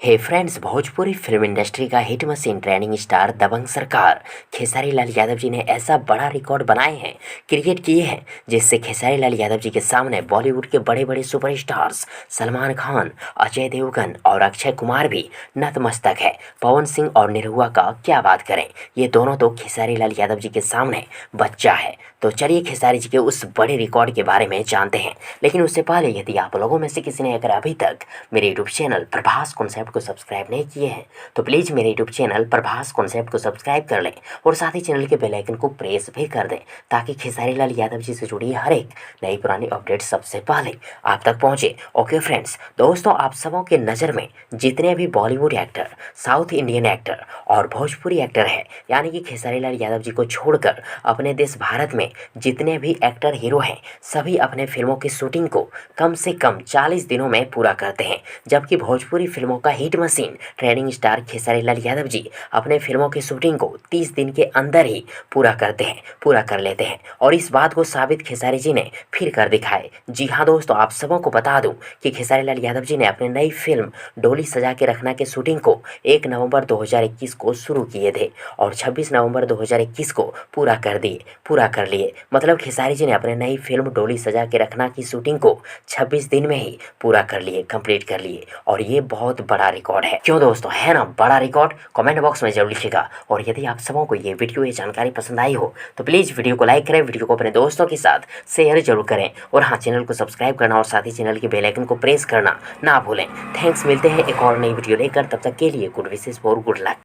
हे friends, Bhojpuri film industry का hit machine trending star Dabang Sarkar Khesari Lal Yadav जी ने ऐसा बड़ा रिकॉर्ड बनाए हैं, क्रिएट किए हैं, जिससे खेसारी लाल यादव जी के सामने बॉलीवुड के बड़े बड़े सुपरस्टार्स सलमान खान, अजय देवगन और अक्षय कुमार भी नतमस्तक है। पवन सिंह और निरहुआ का क्या बात करें, ये दोनों तो खेसारी लाल यादव जी के सामने बच्चा है। तो चलिए खेसारी जी के उस बड़े रिकॉर्ड के बारे में जानते हैं। लेकिन उससे पहले यदि आप लोगों में से किसी ने अगर अभी तक मेरे यूट्यूब चैनल प्रभास कॉन्सेप्ट को सब्सक्राइब नहीं किए हैं तो प्लीज़ मेरे यूट्यूब चैनल प्रभास कॉन्सेप्ट को सब्सक्राइब कर लें और साथ ही चैनल के बेल आइकन को प्रेस भी कर दें, ताकि खेसारी लाल यादव जी से जुड़ी हर एक नई पुरानी अपडेट सबसे पहले आप तक पहुंचे। ओके फ्रेंड्स, दोस्तों आप सबों के नज़र में जितने भी Bollywood actor, south Indian actor और भोजपुरी एक्टर हैं, यानी कि खेसारी लाल यादव जी को छोड़कर अपने देश भारत में जितने भी एक्टर हीरो हैं, सभी अपने फिल्मों की शूटिंग को कम से कम 40 दिनों में पूरा करते हैं। जबकि भोजपुरी फिल्मों का hit machine trending star Khesari Lal Yadav ji अपने फिल्मों की शूटिंग को 30 दिन के अंदर ही पूरा कर लेते हैं। और इस बात को साबित खेसारी जी ने फिर कर दिखाए। जी हाँ दोस्तों, आप सबों को बता दूं कि खेसारी लाल यादव जी ने अपनी नई फिल्म डोली सजा के रखना के शूटिंग को 1 नवंबर 2021 को शुरू किए थे और 26 नवंबर 2021 को पूरा कर लिए। मतलब खेसारी जी ने अपने नई फिल्म डोली सजा के रखना की शूटिंग को 26 दिन में ही पूरा कर लिए, कंप्लीट कर लिए। और ये बहुत बड़ा रिकॉर्ड है। क्यों दोस्तों, है ना बड़ा रिकॉर्ड? कमेंट बॉक्स में जरूर लिखिएगा। और यदि आप सबों को ये वीडियो, ये जानकारी पसंद आई हो तो प्लीज़ वीडियो को लाइक करें, वीडियो को अपने दोस्तों के साथ शेयर जरूर करें और हाँ, चैनल को सब्सक्राइब करना और साथ ही चैनल के बेल आइकन को प्रेस करना ना भूलें। थैंक्स, मिलते हैं एक और नई वीडियो लेकर। तब तक के लिए good wishes for good luck.